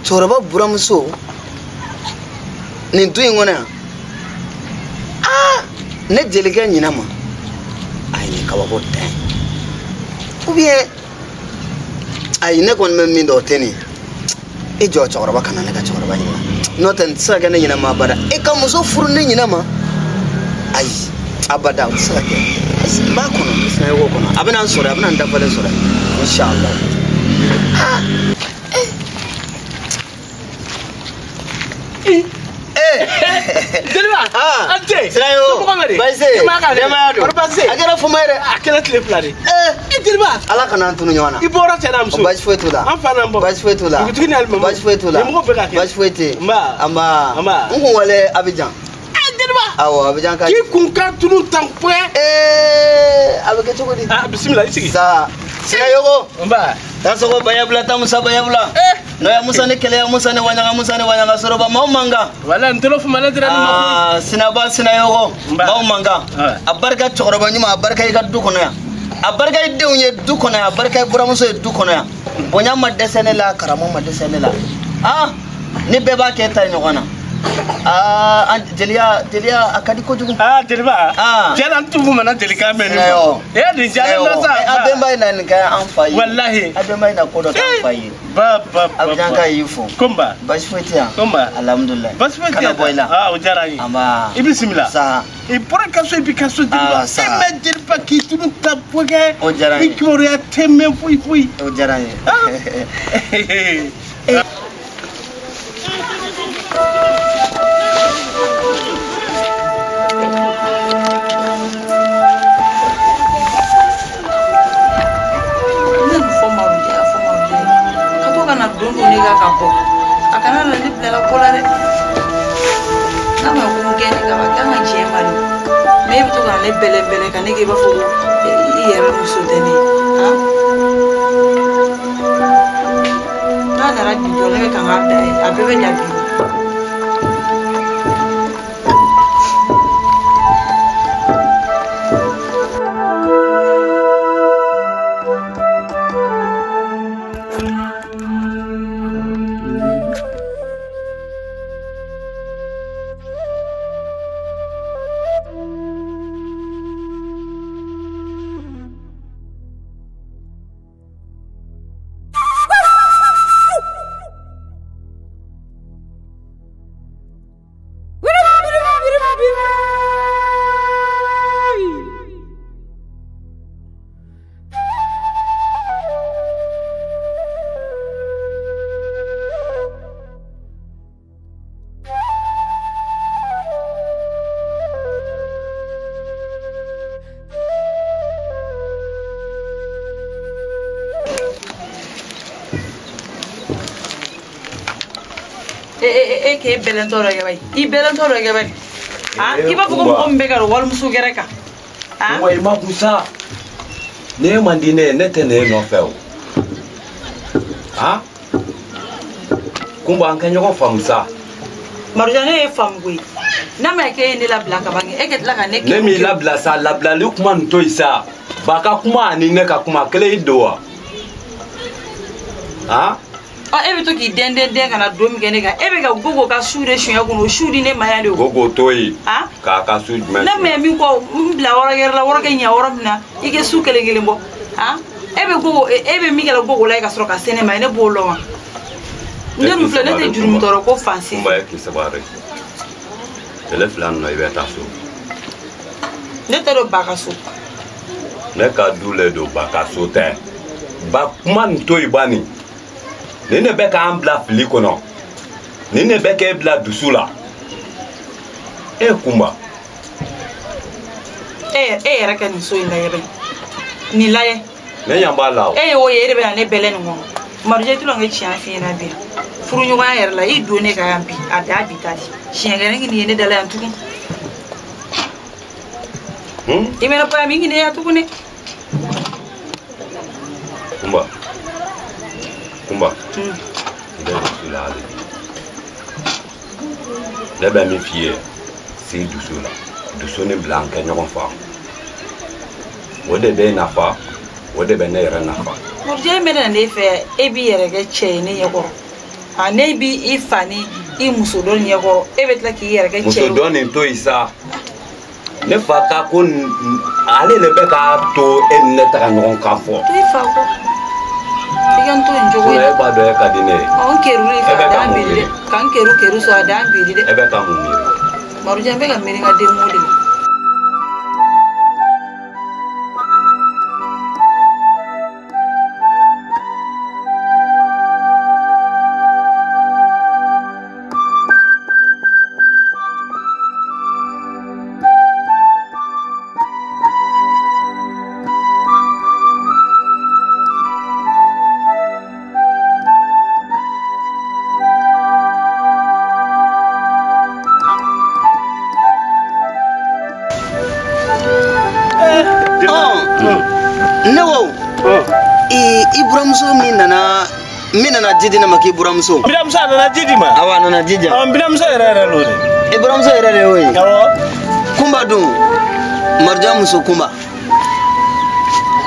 Choraba buramuso ni ngona ne jelega nyinama ay ni kababo tan ou bien ay ne kon men min do teni e jo choraba kana ne ka choraba nyina no tan saga ne nyinama bada e ka muso furu ne nyinama ay abada saga ma kono sai go kono abana sore abana ndafale sore inshallah Delma, ante. Sirayo. Baise. Demado. Baise. Agara fumere. Akela tleplari. Delma. Ala kana tunu nywana. Ibora tena mso. Baise fetula. Amfana mbo. Baise fetula. Ngutuni alma. Baise fetula. Mbo beka ke. Baise fete. Mba. Amba. Ngu wale Abidjan. Delma. Awo Abidjan ka. Ki kunka tunu tampwe. Abeke chokodi. Bismillah isigi. Sa. Sirayo. Mba. Tasoko bayabla tamusa bayabla. No ya Musa ne kele ya Musa ne wanyanga soroba maumanga. Wala ntolo fuma la dira ma sinaba sinayogo maumanga. Abarka choroba nyuma abarka iga dukono ya. Abarka ideunye dukono ya abarka buramuso dukono ya. Bonya madesene la karamo madesene la. Ni beba ke ta nyogona. Delia akadi ko jugu. Delba. Jalan tubu mana delika meni. Di jalan na sa. Abemba ina nika amfayi. Wallahi. Abemba ina kodo amfayi. Ba. Abidjan ka yifo. Komba. Bashfetia. Komba. Alhamdulillah. Bashfetia. Kana boila. Ujarayi. Amba. Bismillah. Sa. E pora kaso e pikaso dilba. Me dirpa ki tunu tapoge. Ujarayi. Ikmore ya teme fui. Ujarayi. Nega kapo akana na liple la kolare na ma ko ngene ka ba kama jema ni me bi to ka le bele ka nege ba fo I yere muso tene na dara di jole ka ngada abebe nyabi ke belentoro ge bai I belentoro ge bai ha I ba fugo mo mbe ga wal musu gereka ha wa ima kusa ne mandine ne tene no fe o ha kumba anka nyoko famsa marjane e fam gui na me ke ni la blaka bangi e ket la ka ne ke ne mi la bla sa la bla lu kuma nto isa baka kuma ni ne ka kuma kele idoa ha ebe to ki dende kana dom gene ga ebe ga gogo ka shure shuya kuno shudi ne mayande gogo toyi ha ka su men na me mi ko mbla wora ger la wora ga nya wora na ige su kele gele mbo ha ebe gogo ebe mi ga gogo la ga sro ka sene mayne bolo ma ndem flane te jurum toro ko fancy mba ki sabare ele flan no ibe taso ne tero bakaso ne ka dule do bakaso te ba man toyi bani nene beka ambla fili kono nene beka ebla dusula kumba reka ni so ina yebe ni laye ne yamba lawo o yere be na ne bele ngo marje tulo nge chia fi na be furu nyu ga yere la I do ne ga yampi ada bi tadi shengere ngi ne dala antu imena pa mi ngi ne atu ne kumba le ba mi fie si dusula dusone blanca nyoko fa wode be na fa wode be na yere na fa murje me na ne fe ebi yere ga che ne yego ane bi ifani I musodon yego ebe tla ki yere ga che musodon to isa ne fa ka kun ale le be ka to en ne ta nyoko ka fo to ifa ko igan to njogo e ba do e ka dine on keru ri fa da mbili kan keru so da mbili de ebe ka mu mi maruje be ga meri ga de mudi Iburamso minana jidina maki buramso biramso na jidima awa na jidja biramso era lori Iburamso era hoy yawo kumba dum marjamuso kumba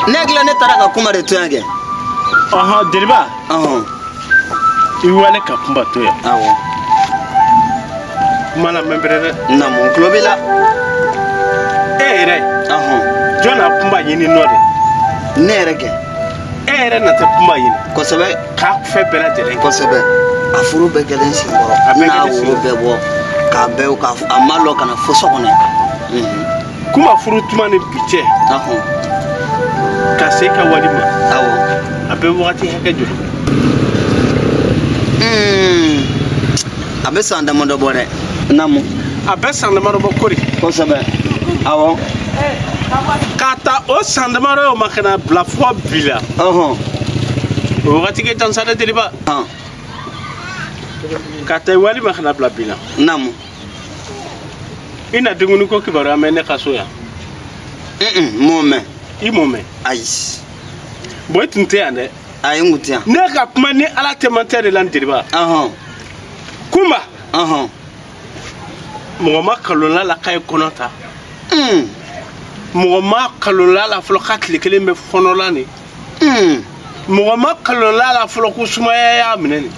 negla ne taraka kumba de toyage aha deriba iwane ka kumba toya awo mana membrere na mon klobila ere jona kumba yini nori nereke ere na ta kumba yini ko sabe ka fe bela jere ko sabe afuru be gelen simboro na wo be bo ka be ka amalo kana foso kone kuma furu tuma ne biche ka se ka walima awo abe wakati heke jolo abe sanda modo bore namu abe sanda modo bokori ko sabe awo kata o sanda modo makana blafo bila wakati ke tan sada deriba kata wali makana blabila namu ina dungunu ko kibaro amene kasoya mome imome ais boy tunte ande ay ngutia ne ka kuma ni ala temantere lan deriba kumba mo ma kalola la kay konota mo ma kalola la flo khatli keleme fonolani mo ma kalola la flo ko sumaya ya mineni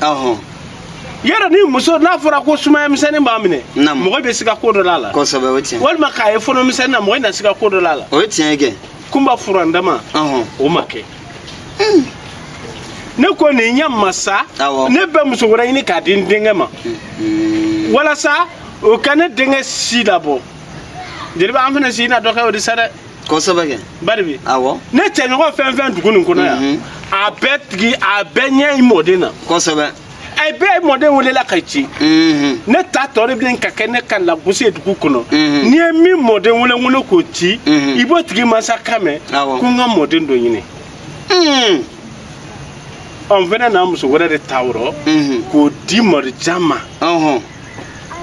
yara ni muso na fura ko sumaya misani ba mine mo be siga ko do lala ko sabe wati wal ma kay fono misani na mo na siga ko do lala o tienge kumba fura ndama o make ne ko ni nyam masa ne be muso wora ni ka din dingema wala sa o kana dinga si labo diriba am fana si na do ka o di sare ko sabe ke baribi awo ne tenyo ko fen dugunun ko na ya a betgi a benya imodena ko sabe ay be modern wole la kaichi ne ta tore bien ka kene kan la busi eduku kono ni mi modern wole ngono ko ti ibo tigi masa kame ku nga modern do yini on vena na muso wala de tawro ko di mor jama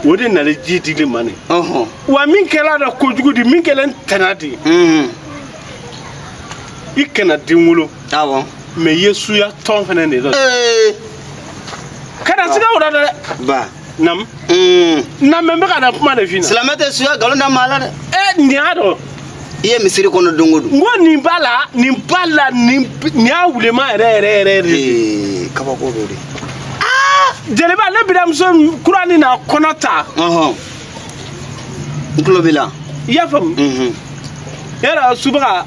o de nale ji dili mani wa min kɛla da kojugu di min kɛlen tana di I kana den wolo mais yesuya tɔn fɛnɛ de dɔ kana siga o la dɛ ba nam na men be kana kuma de fina silamɛ tɛ suya galon da maa la dɛ nin y'a dɔn I ye misiri kɔnɔ don o don ngo nin bala nin y'a wulema yɛrɛ kabako do de jeliba ne biramuso kurani na kɔnɔ ta n tulo b'i la I y'a faamu yɛrɛ subaga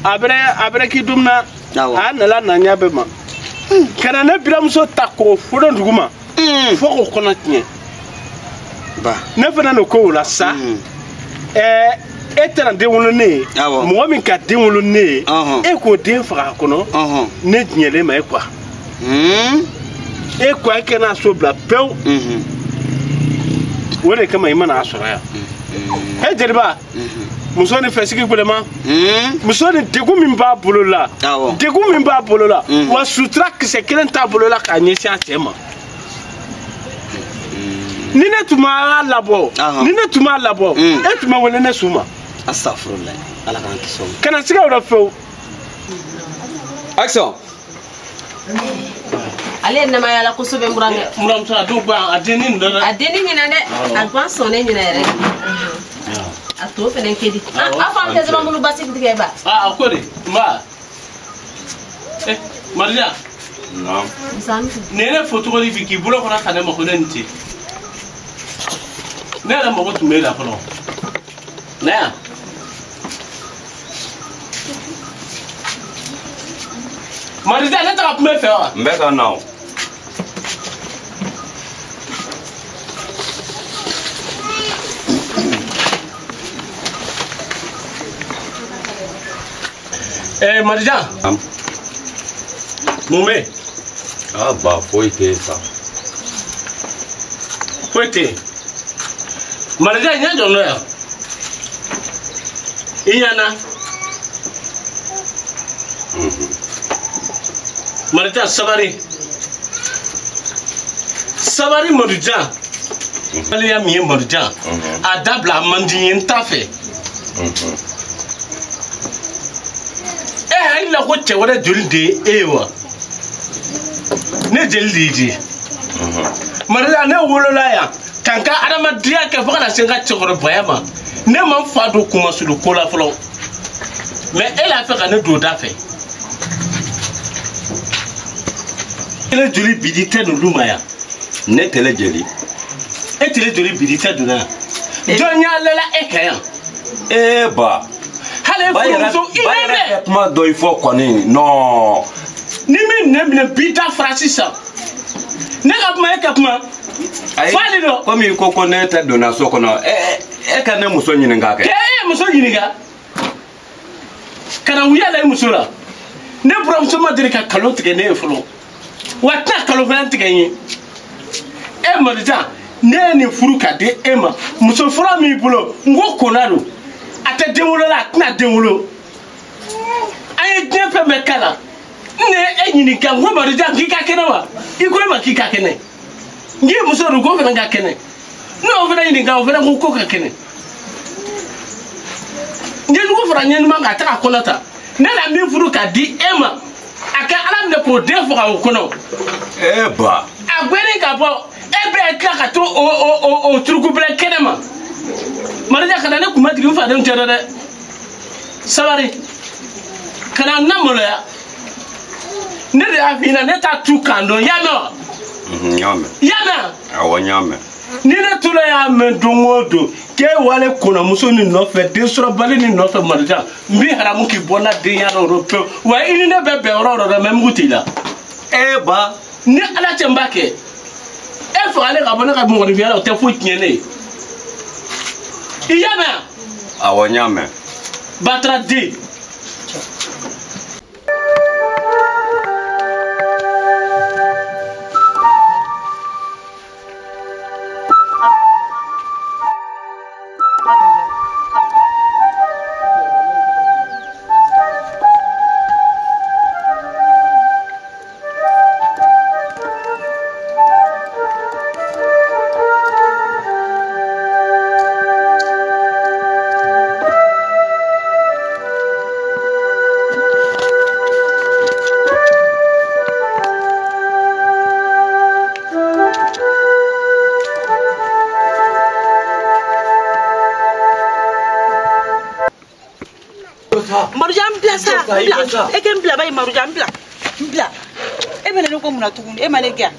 a bɛrɛ k'i dumuna a nala nanya bɛɛ ma kana ne biramuso ta k'o fɔlɔ dugu ma fo k'o kɔnɔ tiɲɛ ne fana n'o ko o la sa e tɛna den wolo ne ye mɔgɔ min ka den wolo ne ye e k'o den faga a kɔnɔ ne diɲɛlen ma e quoi e quoi e kɛnɛ so bila pewu o de kama I mana a sɔrɔ yan jeliba muso ni fɛsigi gɛlɛma muso ni degun min b'a bolo la wa sutura kisɛ kelen t'a bolo la k'a ɲɛsin a cɛ ma ni ne tun m'a labɔ e tun ma wele ne su ma astagfirullah ala k'an kisi o ma kana siga o la fewu action ale nama yala kosɛbɛ muramuso a dɔw b'a a denni dɔ la a denni ɲina dɛ a gan sɔnne ɲina yɛrɛ a to fɛnɛ kedi a fɔ an tɛ zama bulu basi tigɛ ba a ko de nba Marija ne ne fɔ tɔgɔ di bi k'i bolo kɔnɔ ka ne ma ko ne nin tɛ ne yɛrɛ mago tun bɛ e la fɔlɔ ne yan Marija ne taga kun bɛ fɛ wa n bɛ ka na o Marija mun bɛ ba foyi tɛ sa foyi tɛ Marija ɲɛ jɔ n'o yan I ɲana Marija sabari Marija malien min ye Marija a dabila a man di n ye n t'a fɛ hakili la ko cɛ wɛrɛ joli de ye e ye wa ne jeli de y'i di Marija ne wolola yan ka n ka adamadenya kɛ fo ka na se n ka cɛkɔrɔbaya ma ne ma n fa don kumasulu ko la fɔlɔ mais e l'a fɛ ka ne don da fɛ ele joli bidi tɛ ninnu ma yan ne tɛlɛ jeli e tɛlɛ joli bidi tɛ donna yan jɔn y'a lala e kan yan ba hali furumuso ba yɛrɛ tɛ kuma dɔ I fɔ kɔni non ni min ne minɛ bi da fara sisan ne ka kuma e ka kuma fali dɔ komi ko ne tɛ donna so kɔnɔ e ka ne muso ɲininka kɛ e ye muso ɲininka kana wuya la I muso la ne buramuso ma deli ka kalo tigɛ ne ye fɔlɔ wa tɛna kalo fana tigɛ n ye e Marija ne ye nin furu ka di e ma muso fɔlɔ min bolo n ko kona don a tɛ den wolo la a tɛna den wolo an ye diɲɛ fɛn bɛɛ k'a la ne ye e ɲininka n ko Marija k'i ka kɛnɛ wa I ko ne ma k'i ka kɛnɛ n k'i muso don k'o fana ka kɛnɛ ne y'o fana ɲininka o fana ko k'o ka kɛnɛ n ye jugu fara ɲɛnima ka taga kɔnɔ ta ne la min furu ka di e ma a kɛ Ala minɛ k'o den faga o kɔnɔ ba a gwɛni ka bɔ e bɛ tila ka to o turukubɛlɛ kɛnɛ ma Marija kana ne kun ma tigi n fadenw tɛ dɛ sabari kana n namaloya ne de y'a f'i ɲɛna ne t'a tu kan dɔn y'a mɛn wa ɲ'a mɛn awɔ ɲ'a mɛn ni ne tora y'a mɛn don o don k'e wale kɔnɔmuso nin nɔfɛ den sɔrɔbali nin nɔfɛ Marija n bɛ haramu k'i bɔ n na denya la o don pewu wa I ni ne bɛ bɛn yɔrɔ o yɔrɔ mɛ mugu t'i la ba ni Ala cɛ n b'a kɛ e fagalen ka bɔ ne ka mɔgɔninfinya la o tɛ foyi tiɲɛ ne ye I y'a mɛn awɔ ɲ'a mɛn Batra den Maruja mbla sa. E ke mbla ba Maruja mbla. Mbla. E bele no ko muna tugun e mane ga.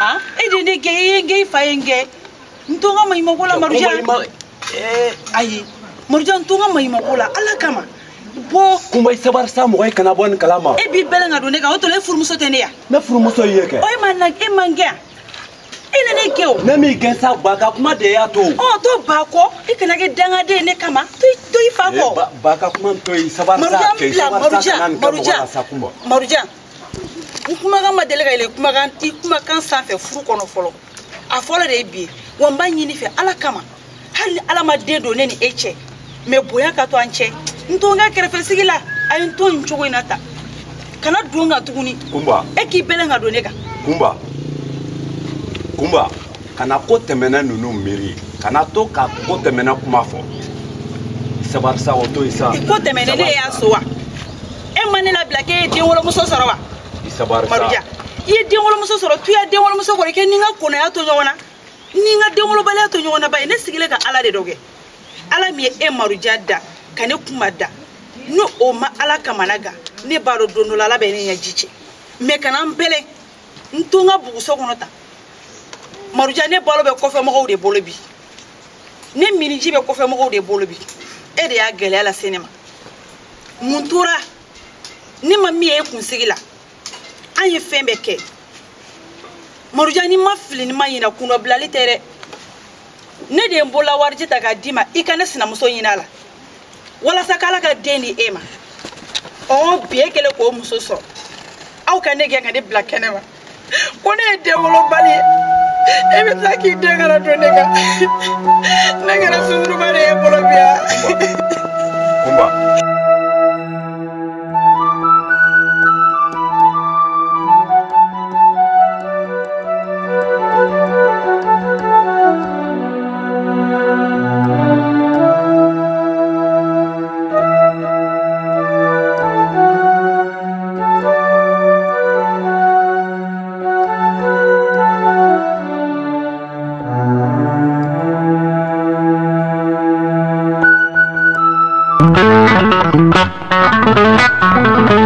Ha? E de ne ge fa yenge. Ntonga mai makola Maruja. Ayi. Maruja ntonga mai makola ala kama. Bo kuma sabar sa mo kana bon kalama. E bi bele ngado ne ga to le furmuso tene ya. Na furmuso yeke. O man na e manga. Ina ne keo. Na mi gensa baka kuma de ya to. Oh to bako e kana ge danga de ne kama. To ifa ko. Baka kuma to sabar sa ke sabar sa nan ka Maruja. Kuma ga madele ga ile kuma ga ti kuma kan sa fe furu kono folo. A folo de bi. Wamba nyini fe ala kama. Hali ala ma de do ne ni eche. Me boya ka to anche. Ntonga kerefe sigila ay nto nchogo inata. Kana duonga tuguni. Kumba. Eki bele nga do ne ga. Kumba kana ko temena nunu miri kana to ka ko temena kuma fo sabar sa oto isa ko temena ne ya sowa e manela blake de wolo muso sorowa sabar sa Maruja ye de wolo muso soro tu ya de wolo muso ko ke ninga Konaya to nyona ninga de wolo bale to nyona ba ne sigile ka ala de doge ala mi e Maruja da kane kuma da no o ma ala kamanaga ne baro dono la be ne ya jiche me kana mbele ntunga buguso kono ta Maruja ne balo be kofe mo de bolo bi ne miniji be kofe mo de bolo bi e de ya gele ala sinema muntura ni mami e kunsigila anye fembe ke Maruja ni mafili ni mayina kuno blali tere ne de mbola warji daga dima ikane sina muso yinala wala sakala ka deni ema o biekele ko muso so au kane ge ngade black kenema kone de wolo bali ebe taki de gara to nega nagara suru bare bolo bia Kumba Thank you.